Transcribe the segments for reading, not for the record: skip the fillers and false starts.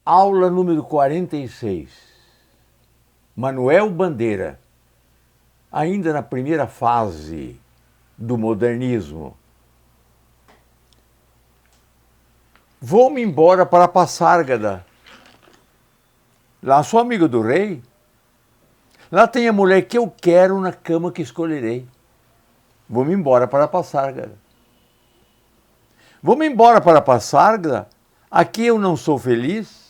Aula número 46. Manuel Bandeira, ainda na primeira fase do modernismo. Vou-me embora para Passárgada. Lá sou amigo do rei. Lá tem a mulher que eu quero na cama que escolherei. Vou-me embora para Passárgada. Vou-me embora para Passárgada. Aqui eu não sou feliz.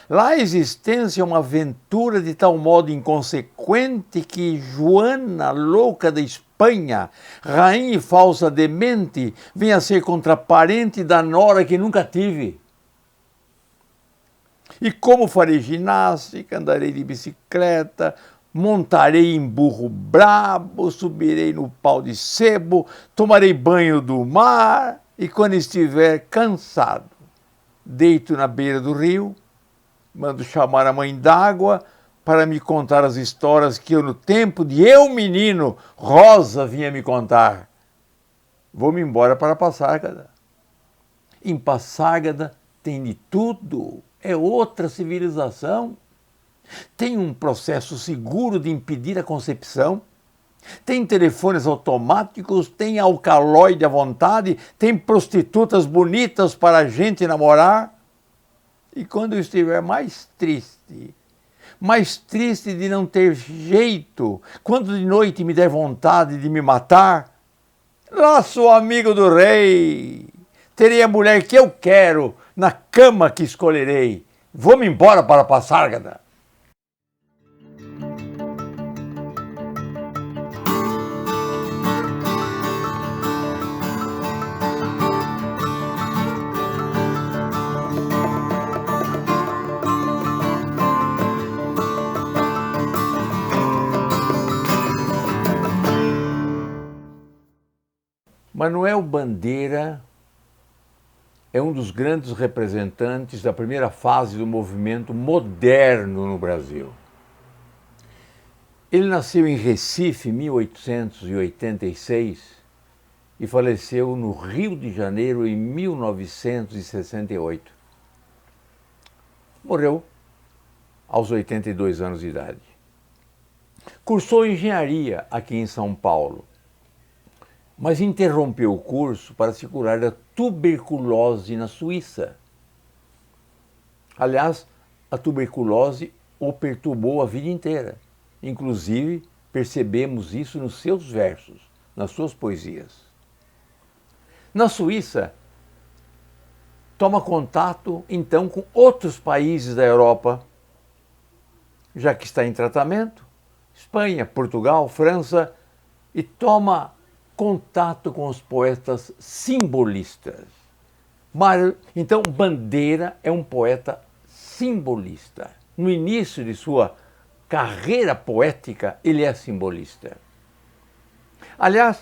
Lá a existência é uma aventura de tal modo inconsequente que Joana, louca da Espanha, rainha e falsa demente, vem a ser contraparente da nora que nunca tive. E como farei ginástica, andarei de bicicleta, montarei em burro brabo, subirei no pau de sebo, tomarei banho do mar e quando estiver cansado, deito na beira do rio, mando chamar a mãe d'água para me contar as histórias que eu, no tempo de eu menino, Rosa vinha me contar. Vou-me embora para Passárgada. Em Passárgada tem de tudo, é outra civilização. Tem um processo seguro de impedir a concepção. Tem telefones automáticos, tem alcaloide à vontade, tem prostitutas bonitas para a gente namorar. E quando eu estiver mais triste de não ter jeito, quando de noite me der vontade de me matar, lá sou amigo do rei, terei a mulher que eu quero, na cama que escolherei. Vou-me embora para Passárgada. Manuel Bandeira é um dos grandes representantes da primeira fase do movimento moderno no Brasil. Ele nasceu em Recife em 1886 e faleceu no Rio de Janeiro em 1968. Morreu aos 82 anos de idade. Cursou engenharia aqui em São Paulo, mas interrompeu o curso para se curar da tuberculose na Suíça. Aliás, a tuberculose o perturbou a vida inteira. Inclusive, percebemos isso nos seus versos, nas suas poesias. Na Suíça, toma contato, então, com outros países da Europa, já que está em tratamento, Espanha, Portugal, França, e toma contato com os poetas simbolistas. Então, Bandeira é um poeta simbolista. No início de sua carreira poética, ele é simbolista. Aliás,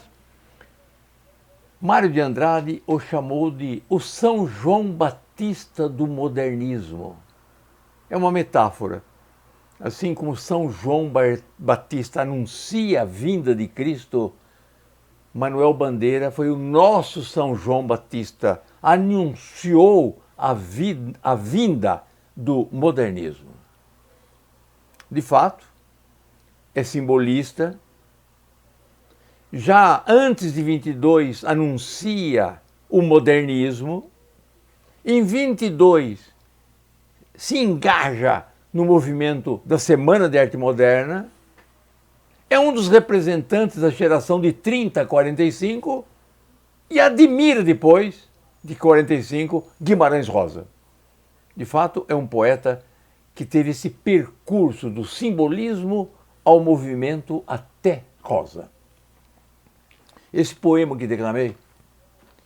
Mário de Andrade o chamou de o São João Batista do modernismo. É uma metáfora. Assim como São João Batista anuncia a vinda de Cristo, Manuel Bandeira foi o nosso São João Batista, anunciou a vinda do modernismo. De fato, é simbolista. Já antes de 22 anuncia o modernismo. Em 22 se engaja no movimento da Semana de Arte Moderna. É um dos representantes da geração de 30 a 45 e admira depois, de 45, Guimarães Rosa. De fato, é um poeta que teve esse percurso do simbolismo ao movimento até Rosa. Esse poema que declamei,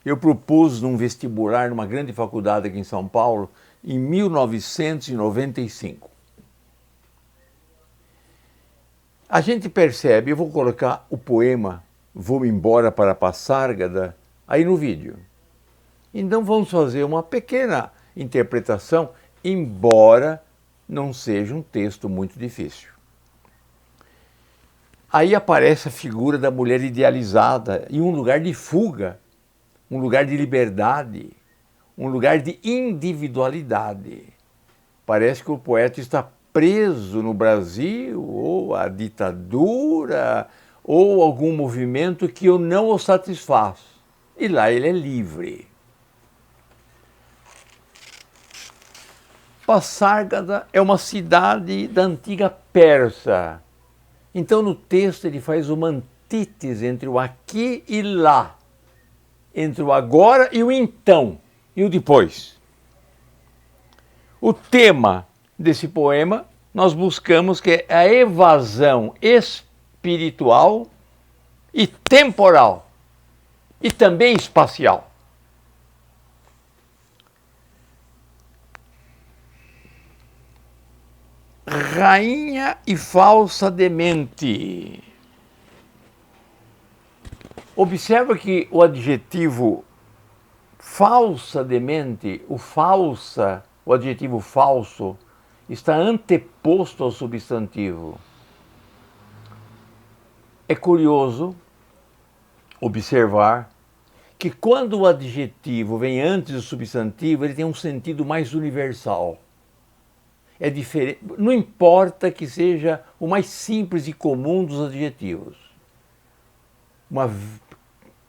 eu propus num vestibular numa grande faculdade aqui em São Paulo em 1995. A gente percebe, eu vou colocar o poema Vou-me embora para Passárgada aí no vídeo. Então vamos fazer uma pequena interpretação, embora não seja um texto muito difícil. Aí aparece a figura da mulher idealizada em um lugar de fuga, um lugar de liberdade, um lugar de individualidade. Parece que o poeta está preso no Brasil, ou a ditadura, ou algum movimento que eu não o satisfaz. E lá ele é livre. Passárgada é uma cidade da antiga Pérsia. Então no texto ele faz uma antítese entre o aqui e lá, entre o agora e o então, e o depois. O tema desse poema nós buscamos que é a evasão espiritual e temporal e também espacial. Rainha e falsa demente. Observa que o adjetivo falsa demente, o adjetivo falso, está anteposto ao substantivo. É curioso observar que quando o adjetivo vem antes do substantivo, ele tem um sentido mais universal. É diferente, não importa que seja o mais simples e comum dos adjetivos.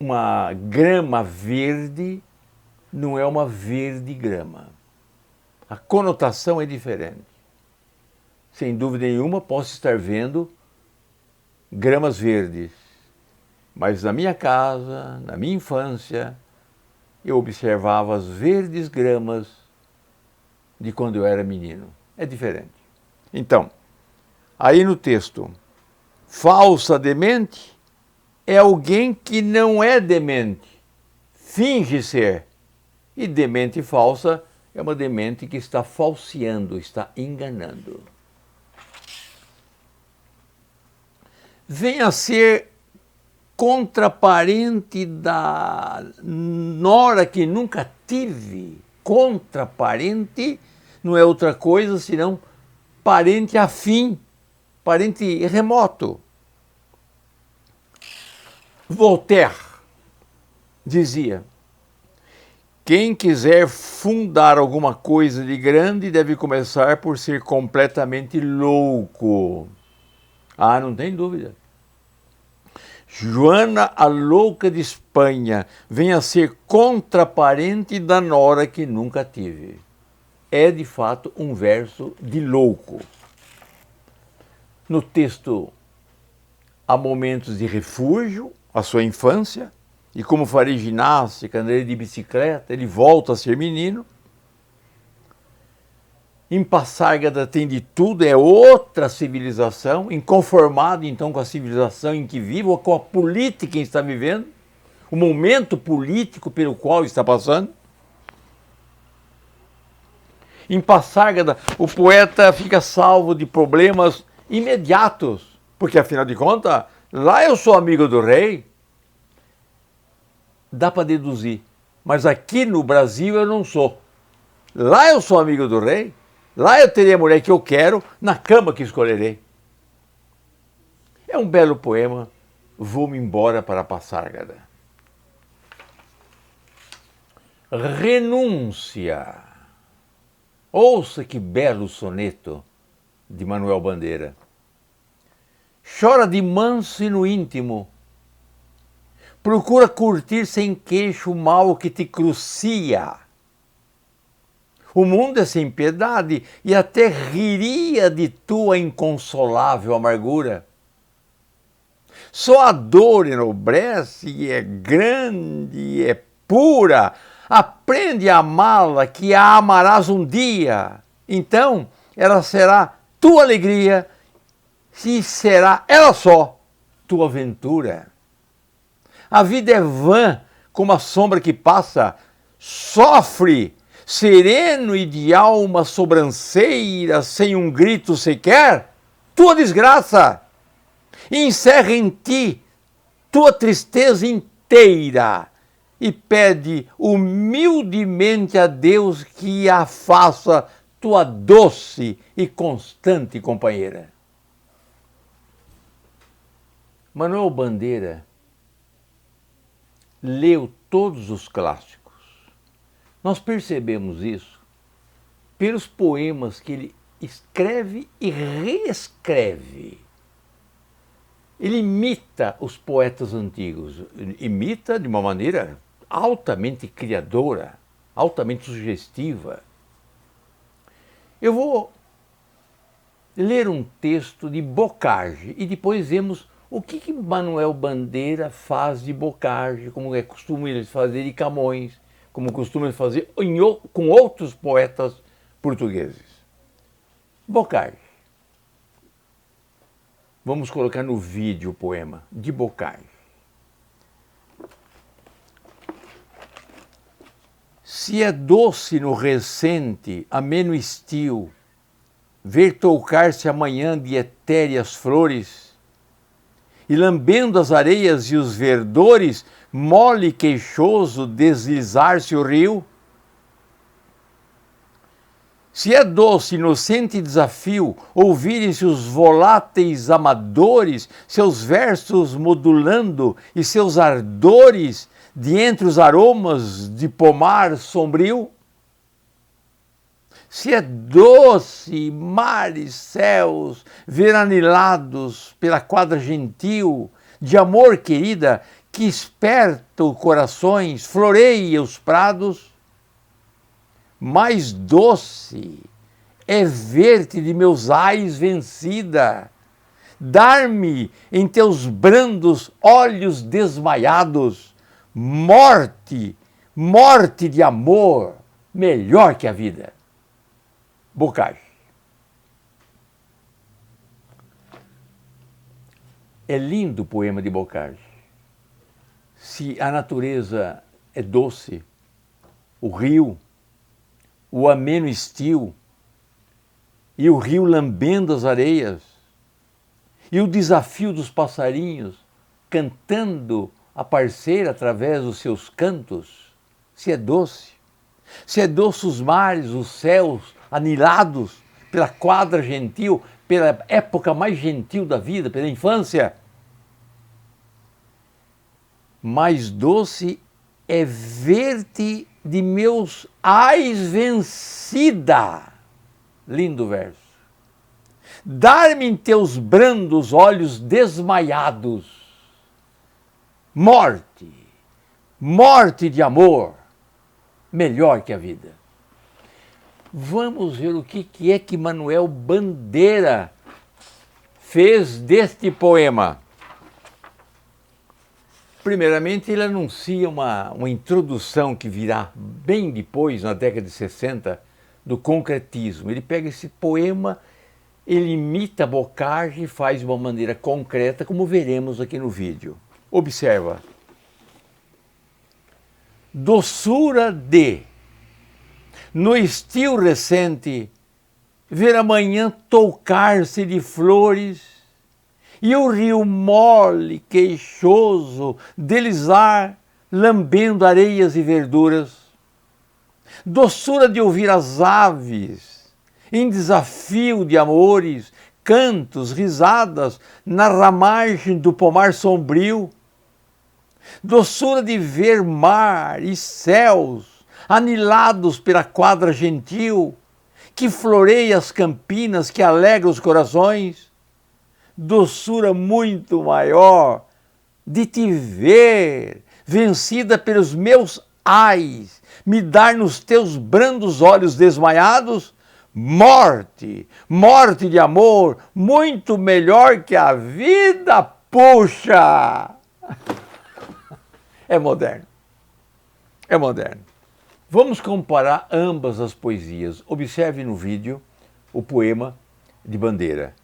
Uma grama verde não é uma verde grama. A conotação é diferente. Sem dúvida nenhuma, posso estar vendo gramas verdes, mas na minha casa, na minha infância, eu observava as verdes gramas de quando eu era menino. É diferente. Então, aí no texto, falsa demente é alguém que não é demente, finge ser. E demente falsa é uma demente que está falseando, está enganando. Venha a ser contraparente da nora que nunca tive. Contraparente não é outra coisa senão parente afim, parente remoto. Voltaire dizia: quem quiser fundar alguma coisa de grande deve começar por ser completamente louco. Ah, não tem dúvida. Joana, a louca de Espanha, vem a ser contraparente da nora que nunca tive. É, de fato, um verso de louco. No texto, há momentos de refúgio, a sua infância, e como farei ginástica, andarei de bicicleta, ele volta a ser menino. Em Passárgada tem de tudo, é outra civilização, inconformado então com a civilização em que vive, ou com a política em que está vivendo, o momento político pelo qual está passando. Em Passárgada, o poeta fica salvo de problemas imediatos, porque afinal de contas, lá eu sou amigo do rei. Dá para deduzir, mas aqui no Brasil eu não sou. Lá eu sou amigo do rei, lá eu terei a mulher que eu quero, na cama que escolherei. É um belo poema, vou-me embora para Passárgada. Renúncia. Ouça que belo soneto de Manuel Bandeira. Chora de manso e no íntimo. Procura curtir sem queixo o mal que te crucia. O mundo é sem piedade e até riria de tua inconsolável amargura. Só a dor enobrece e é grande e é pura. Aprende a amá-la que a amarás um dia. Então ela será tua alegria e será ela só tua aventura. A vida é vã como a sombra que passa, sofre, sereno e de alma sobranceira, sem um grito sequer, tua desgraça. Encerra em ti tua tristeza inteira e pede humildemente a Deus que a faça tua doce e constante companheira. Manuel Bandeira leu todos os clássicos. Nós percebemos isso pelos poemas que ele escreve e reescreve. Ele imita os poetas antigos, imita de uma maneira altamente criadora, altamente sugestiva. Eu vou ler um texto de Bocage e depois vemos o que Manuel Bandeira faz de Bocage, como é costume eles fazer de Camões, como costumam fazer com outros poetas portugueses. Bocage. Vamos colocar no vídeo o poema de Bocage. Se é doce no recente, ameno estio, ver toucar-se amanhã de etéreas flores, e lambendo as areias e os verdores, mole e queixoso deslizar-se o rio? Se é doce, inocente desafio, ouvirem-se os voláteis amadores, seus versos modulando e seus ardores, de entre os aromas de pomar sombrio? Se é doce, mares, céus, ver anilados pela quadra gentil, de amor querida, que esperta os corações, floreia os prados, mais doce é ver-te de meus ais vencida, dar-me em teus brandos olhos desmaiados, morte, morte de amor, melhor que a vida. Bocage. É lindo o poema de Bocage. Se a natureza é doce, o rio, o ameno estio, e o rio lambendo as areias, e o desafio dos passarinhos cantando a parceira através dos seus cantos, se é doce os mares, os céus anilados pela quadra gentil, pela época mais gentil da vida, pela infância, mais doce é ver-te de meus ais vencida. Lindo verso. Dar-me em teus brandos olhos desmaiados. Morte, morte de amor, melhor que a vida. Vamos ver o que é que Manuel Bandeira fez deste poema. Primeiramente, ele anuncia uma introdução que virá bem depois, na década de 60, do concretismo. Ele pega esse poema, ele imita Bocage e faz de uma maneira concreta, como veremos aqui no vídeo. Observa. Doçura de, no estio recente, ver amanhã toucar-se de flores, e o rio mole, queixoso, deslizar, lambendo areias e verduras. Doçura de ouvir as aves, em desafio de amores, cantos, risadas, na ramagem do pomar sombrio. Doçura de ver mar e céus, anilados pela quadra gentil, que floreia as campinas, que alegra os corações. Doçura muito maior de te ver, vencida pelos meus ais, me dar nos teus brandos olhos desmaiados, morte, morte de amor, muito melhor que a vida, puxa! É moderno, é moderno. Vamos comparar ambas as poesias. Observe no vídeo o poema de Bandeira.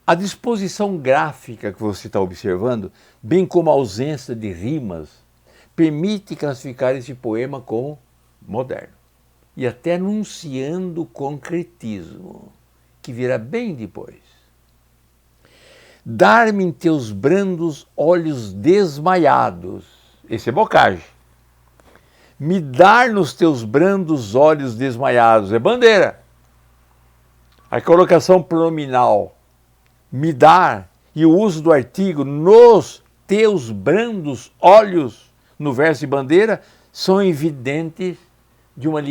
A disposição gráfica que você está observando, bem como a ausência de rimas, permite classificar esse poema como moderno. E até anunciando o concretismo, que virá bem depois. Dar-me em teus brandos olhos desmaiados. Esse é Bocage. Me dar nos teus brandos olhos desmaiados. É Bandeira. A colocação pronominal me dar e o uso do artigo nos teus brandos olhos no verso de Bandeira são evidentes de uma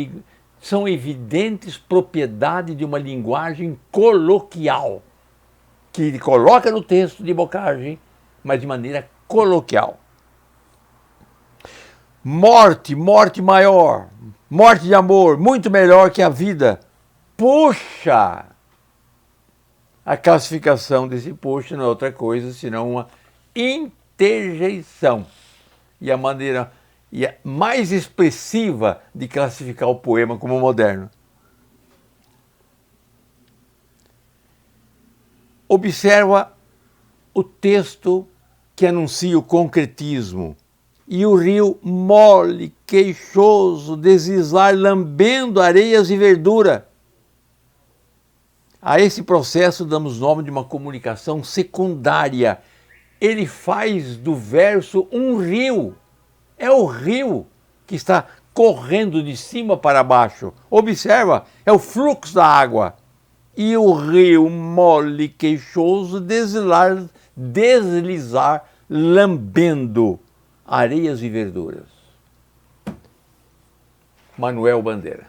são evidentes propriedade de uma linguagem coloquial, que ele coloca no texto de Bocage, mas de maneira coloquial. Morte, morte maior, morte de amor, muito melhor que a vida. Puxa! A classificação desse puxa não é outra coisa senão uma interjeição. E a maneira mais expressiva de classificar o poema como moderno. Observa o texto que anuncia o concretismo. E o rio mole, queixoso, deslizar, lambendo areias e verdura. A esse processo damos nome de uma comunicação secundária. Ele faz do verso um rio. É o rio que está correndo de cima para baixo. Observa, é o fluxo da água. E o rio mole, queixoso, deslizar, lambendo areias e verduras. Manuel Bandeira.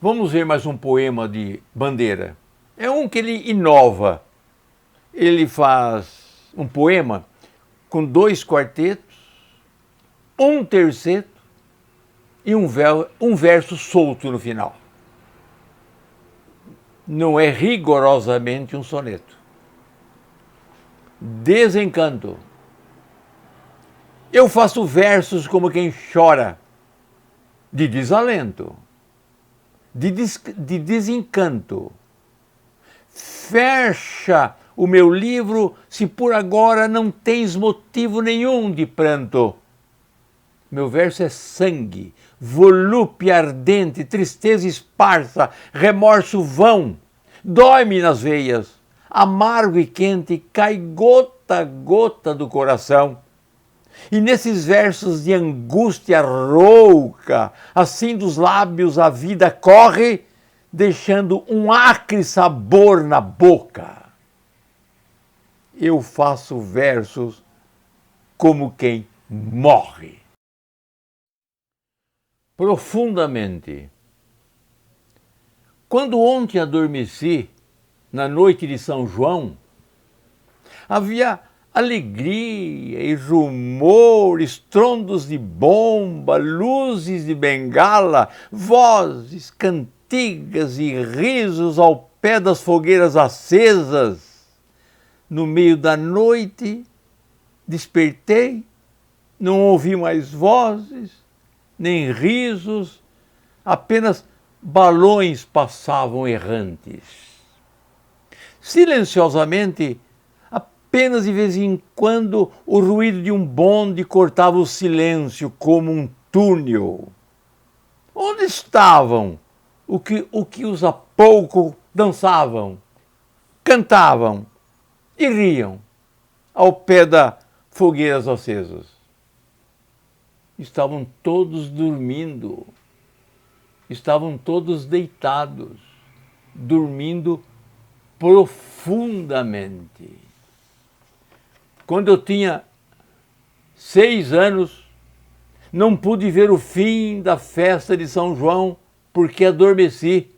Vamos ver mais um poema de Bandeira. É um que ele inova. Ele faz um poema com 2 quartetos, um terceto e um verso solto no final. Não é rigorosamente um soneto. Desencanto. Eu faço versos como quem chora, de desalento, de desencanto. Fecha o meu livro se por agora não tens motivo nenhum de pranto. Meu verso é sangue, volúpia ardente, tristeza esparsa, remorso vão, dói-me nas veias, amargo e quente, cai gota a gota do coração. E nesses versos de angústia rouca, assim dos lábios a vida corre, deixando um acre sabor na boca. Eu faço versos como quem morre. Profundamente. Quando ontem adormeci, na noite de São João, havia alegria e rumor, estrondos de bomba, luzes de bengala, vozes, cantigas e risos ao pé das fogueiras acesas. No meio da noite, despertei, não ouvi mais vozes, nem risos, apenas balões passavam errantes. Silenciosamente, apenas de vez em quando o ruído de um bonde cortava o silêncio como um túnel. Onde estavam o que os há pouco dançavam, cantavam e riam ao pé das fogueiras acesas? Estavam todos dormindo, estavam todos deitados, dormindo profundamente. Quando eu tinha 6 anos, não pude ver o fim da festa de São João porque adormeci.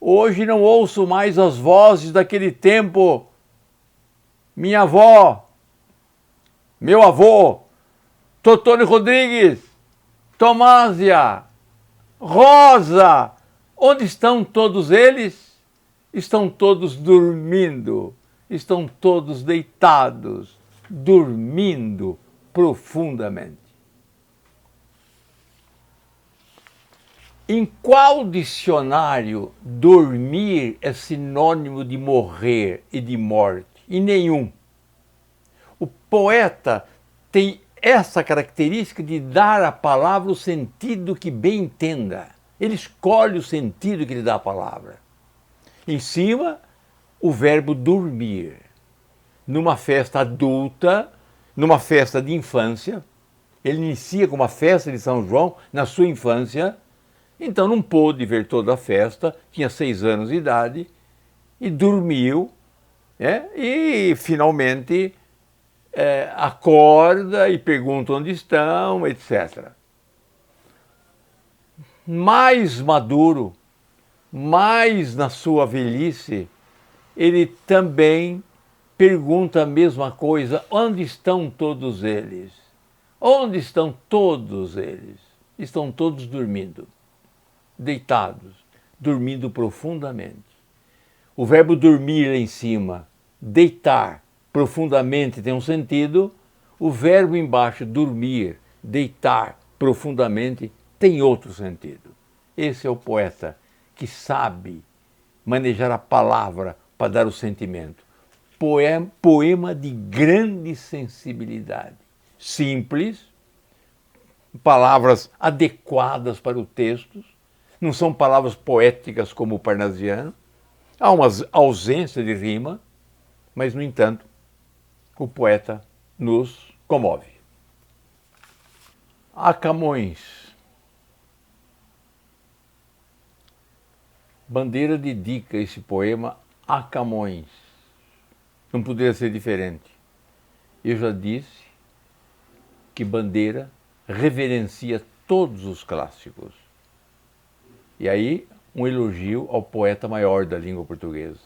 Hoje não ouço mais as vozes daquele tempo. Minha avó, meu avô, Totônio Rodrigues, Tomásia, Rosa, onde estão todos eles? Estão todos dormindo. Estão todos deitados, dormindo profundamente. Em qual dicionário dormir é sinônimo de morrer e de morte? Em nenhum. O poeta tem essa característica de dar à palavra o sentido que bem entenda. Ele escolhe o sentido que lhe dá a palavra. Em cima, o verbo dormir. Numa festa adulta, numa festa de infância, ele inicia com uma festa de São João na sua infância, então não pôde ver toda a festa, tinha 6 anos de idade, e dormiu, e finalmente acorda e pergunta onde estão, etc. mais maduro, mais na sua velhice, ele também pergunta a mesma coisa: onde estão todos eles? Onde estão todos eles? Estão todos dormindo, deitados, dormindo profundamente. O verbo dormir lá em cima, deitar profundamente tem um sentido, o verbo embaixo, dormir, deitar profundamente, tem outro sentido. Esse é o poeta que sabe manejar a palavra para dar o sentimento. Poema de grande sensibilidade. Simples, palavras adequadas para o texto, não são palavras poéticas como o parnasiano, há uma ausência de rima, mas, no entanto, o poeta nos comove. A Camões. Bandeira dedica esse poema a Camões. Não poderia ser diferente. Eu já disse que Bandeira reverencia todos os clássicos. E aí, um elogio ao poeta maior da língua portuguesa.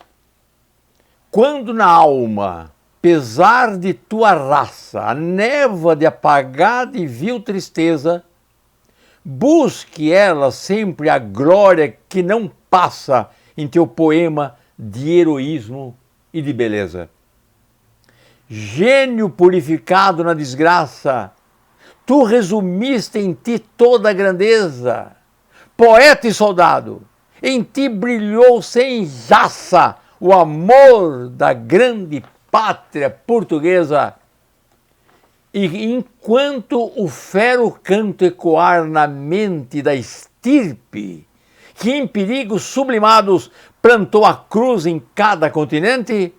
Quando na alma, pesar de tua raça, a névoa de apagada e vil tristeza, busque ela sempre a glória que não passa em teu poema de heroísmo e de beleza. Gênio purificado na desgraça, tu resumiste em ti toda a grandeza. Poeta e soldado, em ti brilhou sem jaça o amor da grande pátria portuguesa. E enquanto o fero canto ecoar na mente da estirpe, que em perigos sublimados plantou a cruz em cada continente,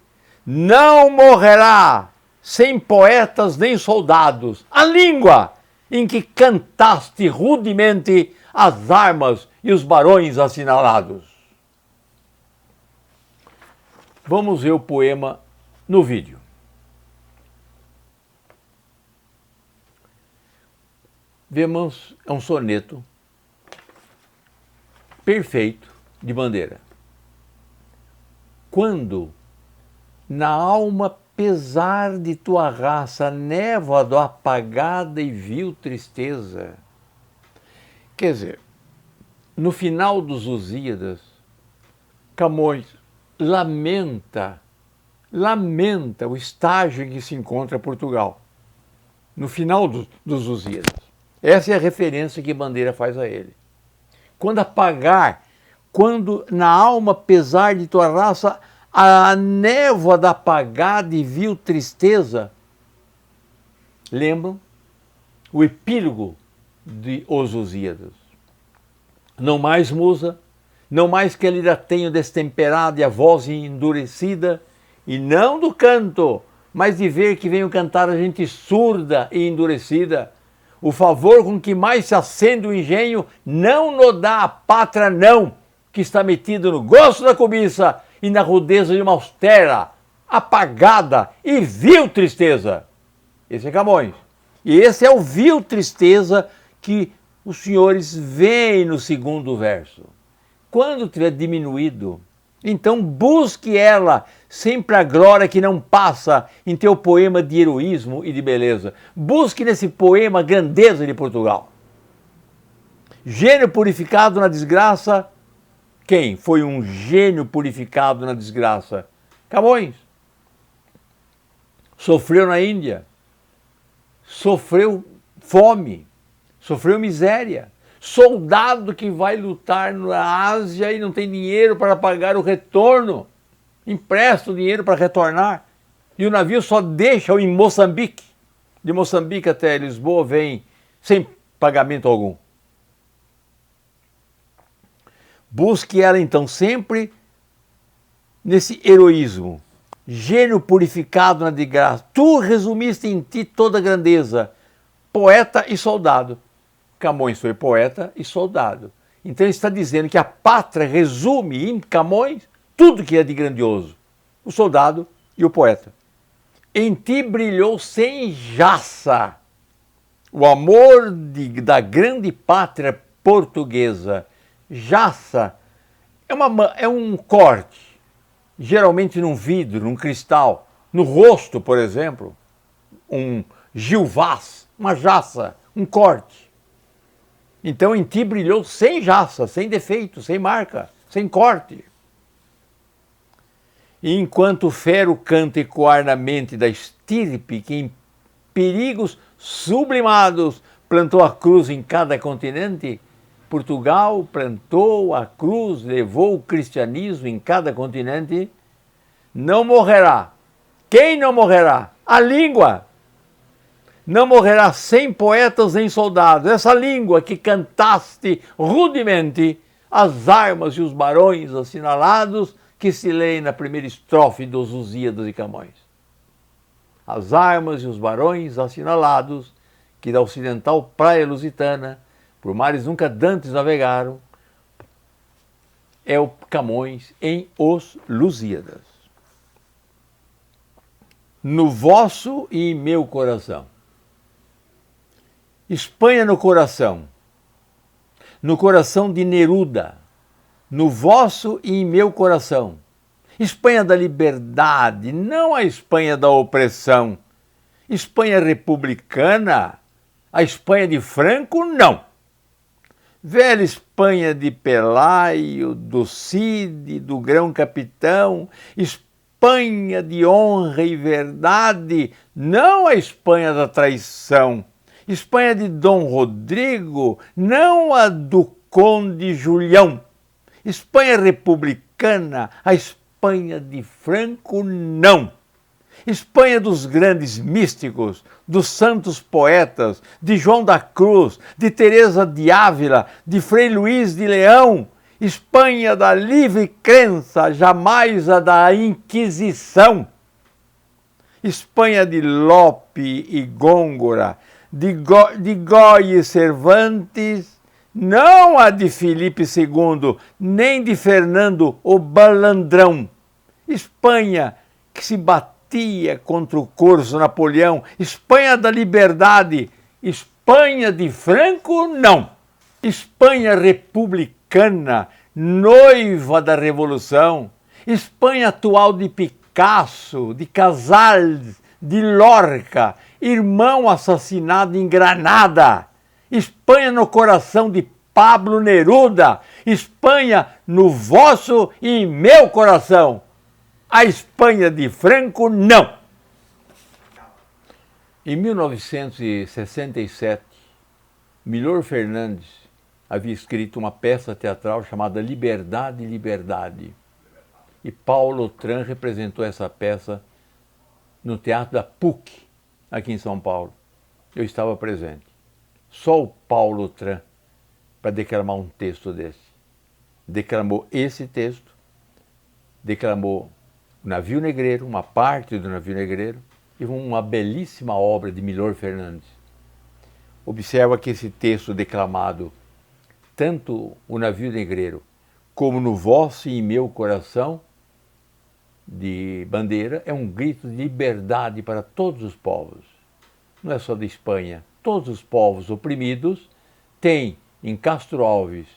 não morrerá sem poetas nem soldados a língua em que cantaste rudemente as armas e os barões assinalados. Vamos ver o poema no vídeo. Vemos, é um soneto perfeito de Bandeira. Quando na alma pesar de tua raça, névoa do apagada e vil tristeza. Quer dizer, no final dos Lusíadas, Camões lamenta o estágio em que se encontra Portugal. No final dos Lusíadas. Essa é a referência que Bandeira faz a ele. Quando na alma pesar de tua raça, a névoa da apagada e vil tristeza. Lembram? O epílogo de Os Lusíadas. Não mais musa, não mais que a lira tenha destemperada e a voz endurecida, e não do canto, mas de ver que venho cantar a gente surda e endurecida. O favor com que mais se acende o engenho não nos dá a pátria não, que está metido no gosto da cobiça e na rudeza de uma austera, apagada e vil tristeza. Esse é Camões. E esse é o vil tristeza que os senhores veem no segundo verso. Quando tiver diminuído, então busque ela sempre a glória que não passa em teu poema de heroísmo e de beleza. Busque nesse poema a grandeza de Portugal. Gênio purificado na desgraça. Quem foi um gênio purificado na desgraça? Camões. Sofreu na Índia, sofreu fome, sofreu miséria. Soldado que vai lutar na Ásia e não tem dinheiro para pagar o retorno, empresta o dinheiro para retornar, e o navio só deixa-o em Moçambique. De Moçambique até Lisboa vem sem pagamento algum. Busque ela então sempre nesse heroísmo, gênio purificado na desgraça. Tu resumiste em ti toda a grandeza, poeta e soldado. Camões foi poeta e soldado. Então ele está dizendo que a pátria resume em Camões tudo que é de grandioso, o soldado e o poeta. Em ti brilhou sem jaça o amor da grande pátria portuguesa. Jaça é um corte, geralmente num vidro, num cristal, no rosto, por exemplo, um gilvaz, uma jaça, um corte. Então em ti brilhou sem jaça, sem defeito, sem marca, sem corte. E enquanto o fero canta ecoar na mente da estirpe que em perigos sublimados plantou a cruz em cada continente, Portugal plantou a cruz, levou o cristianismo em cada continente, não morrerá. Quem não morrerá? A língua. Não morrerá sem poetas nem soldados. Essa língua que cantaste rudemente as armas e os barões assinalados que se leem na primeira estrofe dos Lusíadas e Camões. As armas e os barões assinalados que da ocidental praia lusitana, por mares nunca dantes navegaram, é o Camões em Os Lusíadas. No vosso e meu coração. Espanha no coração de Neruda, no vosso e em meu coração. Espanha da liberdade, não a Espanha da opressão. Espanha republicana, a Espanha de Franco, não. Velha Espanha de Pelaio, do Cid, do grão-capitão, Espanha de honra e verdade, não a Espanha da traição. Espanha de Dom Rodrigo, não a do Conde Julião. Espanha republicana, a Espanha de Franco, não. Espanha dos grandes místicos, dos santos poetas, de João da Cruz, de Teresa de Ávila, de Frei Luís de Leão. Espanha da livre crença, jamais a da Inquisição. Espanha de Lope e Góngora, de Goya e Cervantes, não a de Filipe II, nem de Fernando o Balandrão. Espanha que se batia contra o corso Napoleão, Espanha da liberdade, Espanha de Franco, não. Espanha republicana, noiva da Revolução, Espanha atual de Picasso, de Casals, de Lorca, irmão assassinado em Granada, Espanha no coração de Pablo Neruda, Espanha no vosso e meu coração. A Espanha de Franco, não. Em 1967, Milor Fernandes havia escrito uma peça teatral chamada Liberdade, Liberdade. E Paulo Tran representou essa peça no Teatro da PUC, aqui em São Paulo. Eu estava presente. Só o Paulo Tran para declamar um texto desse. Declamou esse texto, declamou o Navio Negreiro, uma parte do Navio Negreiro, e uma belíssima obra de Milor Fernandes. Observa que esse texto declamado, tanto o Navio Negreiro, como no vosso e meu coração, de Bandeira, é um grito de liberdade para todos os povos. Não é só da Espanha. Todos os povos oprimidos têm em Castro Alves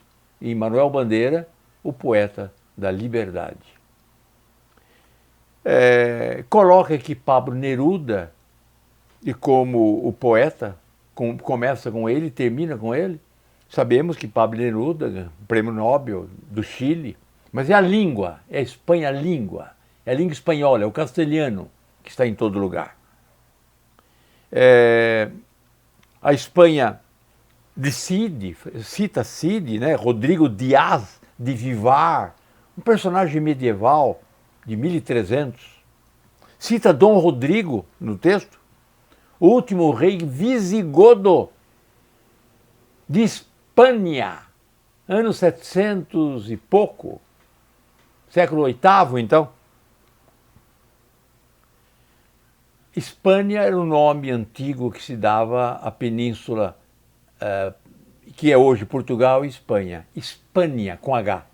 e em Manuel Bandeira o poeta da liberdade. Coloca aqui Pablo Neruda, e como o poeta começa com ele e termina com ele. Sabemos que Pablo Neruda, prêmio Nobel do Chile, mas é a língua, é a Espanha a língua. É a língua espanhola, é o castelhano que está em todo lugar. A Espanha de Cid, cita Cid, né? Rodrigo Dias de Vivar, um personagem medieval de 1300. Cita Dom Rodrigo no texto, o último rei visigodo de Espanha, anos 700 e pouco, século VIII, então. Espanha era o nome antigo que se dava à península, que é hoje Portugal e Espanha. Hispânia, com H.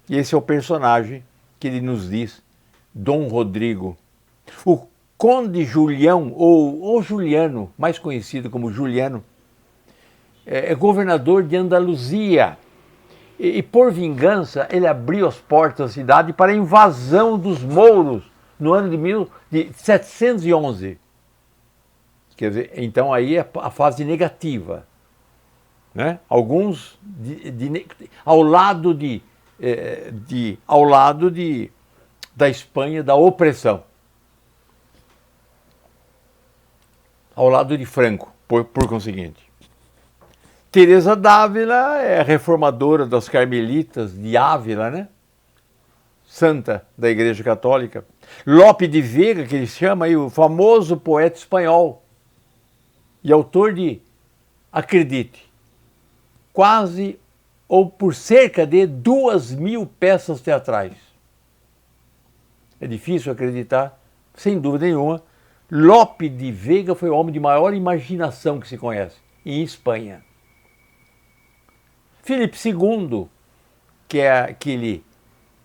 E esse é o personagem que ele nos diz, Dom Rodrigo. O Conde Julião, ou Juliano, mais conhecido como Juliano, é governador de Andaluzia. E por vingança, ele abriu as portas da cidade para a invasão dos mouros no ano de 711. Quer dizer, então aí é a fase negativa. Né? Alguns ao lado da Espanha, da opressão. Ao lado de Franco, por conseguinte. Teresa d'Ávila é reformadora das Carmelitas de Ávila, né? Santa da Igreja Católica. Lope de Vega, que ele chama aí, o famoso poeta espanhol e autor de, acredite, quase ou por cerca de 2.000 peças teatrais. É difícil acreditar, sem dúvida nenhuma. Lope de Vega foi o homem de maior imaginação que se conhece, em Espanha. Filipe II, que ele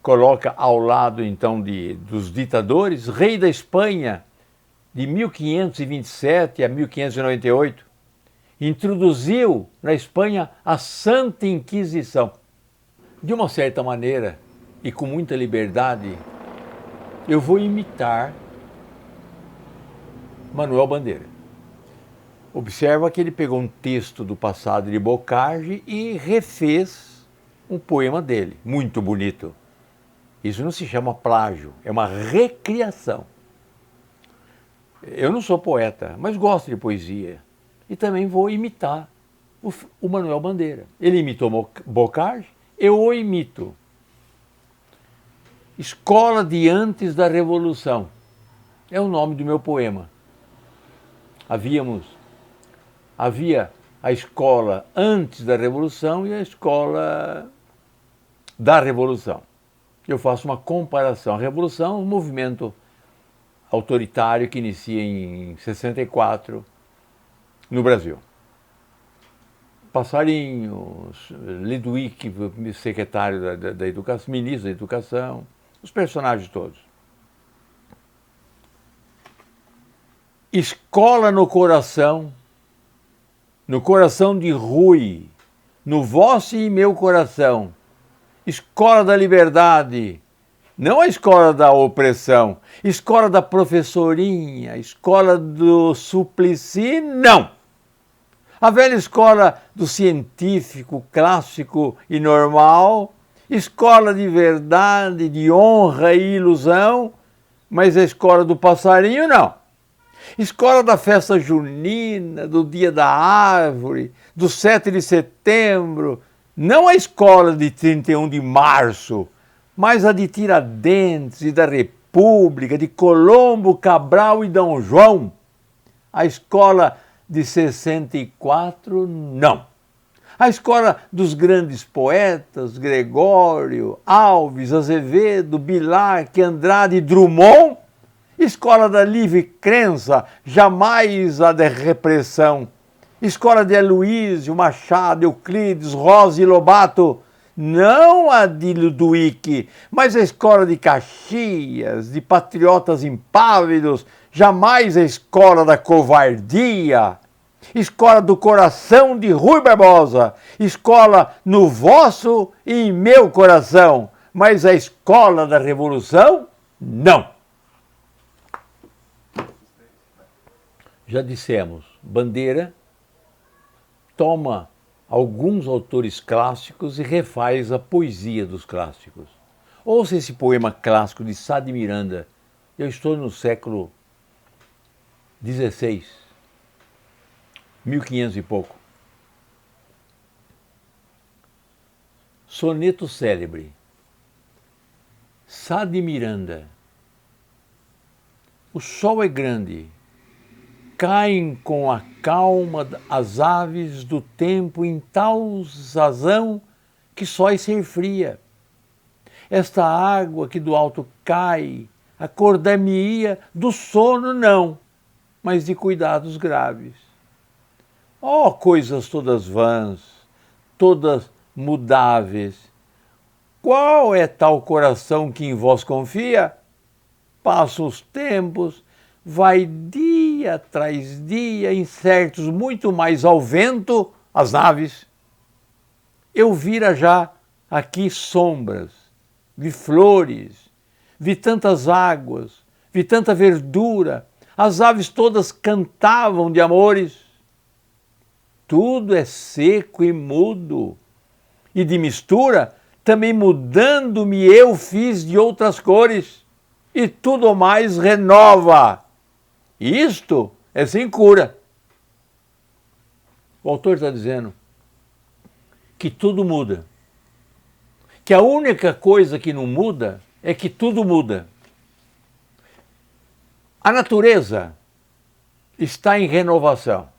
coloca ao lado então dos ditadores, rei da Espanha de 1527 a 1598, introduziu na Espanha a Santa Inquisição. De uma certa maneira e com muita liberdade, eu vou imitar Manuel Bandeira. Observa que ele pegou um texto do passado de Bocage e refez um poema dele, muito bonito. Isso não se chama plágio, é uma recriação. Eu não sou poeta, mas gosto de poesia. E também vou imitar o Manuel Bandeira. Ele imitou Bocage, eu o imito. Escola de Antes da Revolução é o nome do meu poema. Havia a escola antes da Revolução e a escola da Revolução. Eu faço uma comparação. A Revolução é um movimento autoritário que inicia em 64 no Brasil. Passarinhos, Ludwig, secretário da Educação, ministro da Educação, os personagens todos. Escola no coração de Rui, no vosso e meu coração. Escola da liberdade, não a escola da opressão, escola da professorinha, escola do Suplicy, não. A velha escola do científico, clássico e normal, escola de verdade, de honra e ilusão, mas a escola do passarinho, não. Escola da festa junina, do dia da árvore, do 7 de setembro, não a escola de 31 de março, mas a de Tiradentes e da República, de Colombo, Cabral e D. João. A escola de 64, não. A escola dos grandes poetas, Gregório, Alves, Azevedo, Bilac, Andrade e Drummond. Escola da livre crença, jamais a de repressão. Escola de Aloysio, Machado, Euclides, Rosa e Lobato, não a de Ludwig, mas a escola de Caxias, de patriotas impávidos, jamais a escola da covardia. Escola do coração de Rui Barbosa, escola no vosso e em meu coração, mas a escola da revolução, não. Já dissemos, Bandeira toma alguns autores clássicos e refaz a poesia dos clássicos. Ouça esse poema clássico de Sá de Miranda. Eu estou no século XVI, 1500 e pouco. Soneto célebre. Sá de Miranda. O sol é grande. Caem com a calma as aves do tempo em tal sazão que só é ser fria. Esta água que do alto cai, acordar-me-ia do sono não, mas de cuidados graves. Ó coisas todas vãs, todas mudáveis, qual é tal coração que em vós confia? Passam os tempos, vai dia tras dia, incertos muito mais ao vento as naves. Eu vira já aqui sombras, vi flores, vi tantas águas, vi tanta verdura, as aves todas cantavam de amores. Tudo é seco e mudo, e de mistura também mudando-me eu fiz de outras cores, e tudo mais renova. Isto é sem cura. O autor está dizendo que tudo muda, que a única coisa que não muda é que tudo muda. A natureza está em renovação.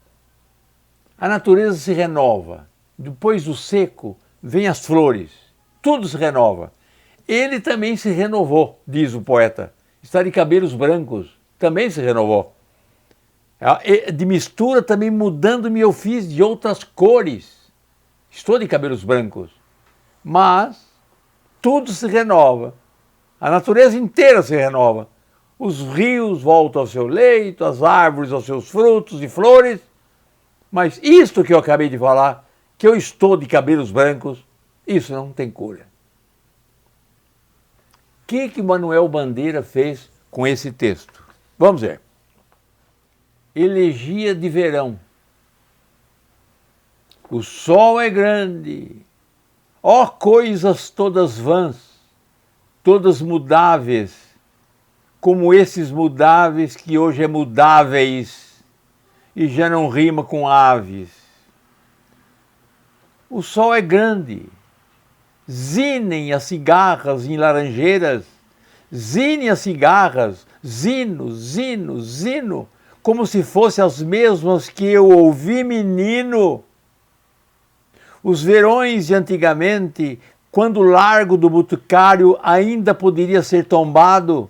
A natureza se renova. Depois do seco, vem as flores. Tudo se renova. Ele também se renovou, diz o poeta. Está de cabelos brancos, também se renovou. De mistura também mudando-me eu fiz de outras cores. Estou de cabelos brancos. Mas tudo se renova. A natureza inteira se renova. Os rios voltam ao seu leito, as árvores aos seus frutos e flores. Mas isto que eu acabei de falar, que eu estou de cabelos brancos, isso não tem cura. O que Manuel Bandeira fez com esse texto? Vamos ver. Elegia de verão. O sol é grande. Ó coisas todas vãs, todas mudáveis, como esses mudáveis que hoje é mudáveis e já não rima com aves. O sol é grande. Zinem as cigarras em laranjeiras, zinem as cigarras, zino, zino, zino, como se fossem as mesmas que eu ouvi menino. Os verões de antigamente, quando o largo do Boticário ainda poderia ser tombado,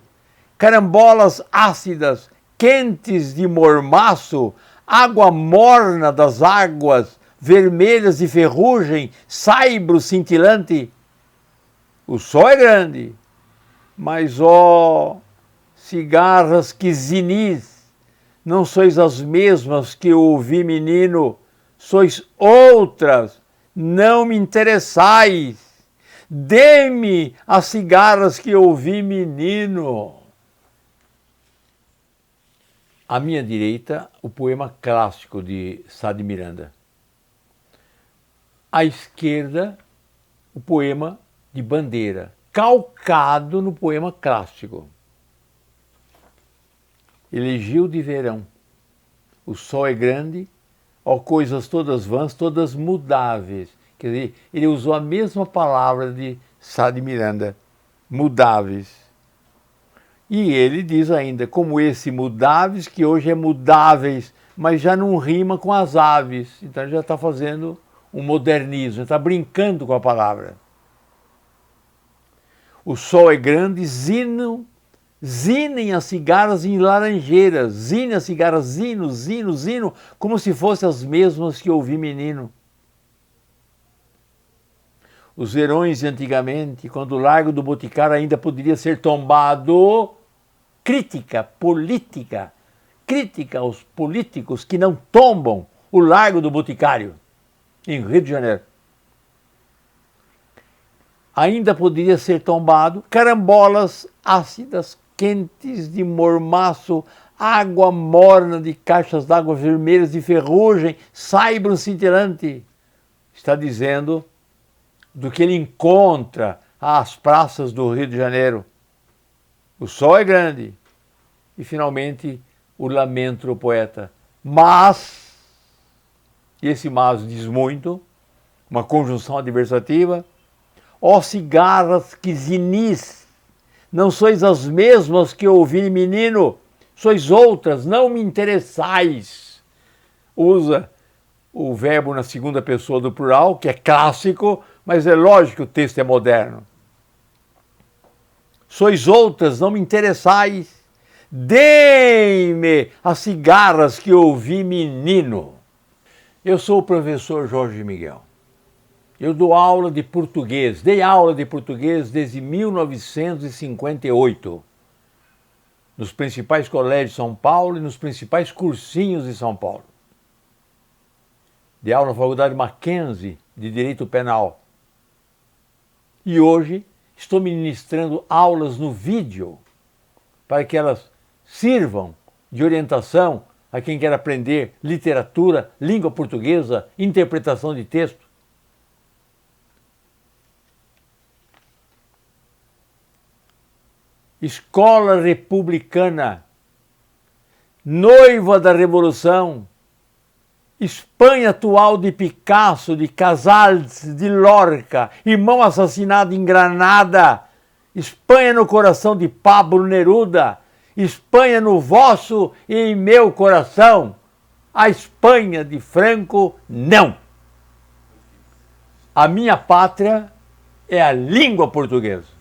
carambolas ácidas, quentes de mormaço, água morna das águas, vermelhas de ferrugem, saibro cintilante. O sol é grande, mas ó, cigarras que zinis, não sois as mesmas que eu ouvi menino, sois outras, não me interessais. Dê-me as cigarras que eu ouvi menino. À minha direita, o poema clássico de Sá de Miranda. À esquerda, o poema de Bandeira, calcado no poema clássico. Elegio de verão. O sol é grande, ó coisas todas vãs, todas mudáveis. Quer dizer, ele usou a mesma palavra de Sá de Miranda, mudáveis. E ele diz ainda, como esse mudáveis, que hoje é mudáveis, mas já não rima com as aves. Então ele já está fazendo um modernismo, está brincando com a palavra. O sol é grande, zinem as cigarras em laranjeiras, zinem as cigarras, zino, zino, zino, como se fossem as mesmas que ouvi menino. Os verões de antigamente, quando o largo do Boticário ainda poderia ser tombado, crítica política, crítica aos políticos que não tombam o largo do Boticário, em Rio de Janeiro. Ainda poderia ser tombado, carambolas ácidas, quentes de mormaço, água morna de caixas d'água vermelhas de ferrugem, saibro cintilante. Está dizendo do que ele encontra às praças do Rio de Janeiro. O sol é grande. E finalmente o lamento do poeta. Mas, e esse mas diz muito, uma conjunção adversativa, ó cigarras que zinis, não sois as mesmas que eu ouvi menino, sois outras, não me interessais. Usa o verbo na segunda pessoa do plural, que é clássico, mas é lógico que o texto é moderno. Sois outras, não me interessais. Dê-me as cigarras que eu ouvi menino. Eu sou o professor Jorge Miguel. Eu dou aula de português, dei aula de português desde 1958, nos principais colégios de São Paulo e nos principais cursinhos de São Paulo. de aula na Faculdade Mackenzie de Direito Penal. E hoje estou ministrando aulas no vídeo para que elas sirvam de orientação a quem quer aprender literatura, língua portuguesa, interpretação de texto. Escola republicana, noiva da Revolução, Espanha atual de Picasso, de Casals, de Lorca, irmão assassinado em Granada, Espanha no coração de Pablo Neruda, Espanha no vosso e em meu coração. A Espanha de Franco, não. A minha pátria é a língua portuguesa.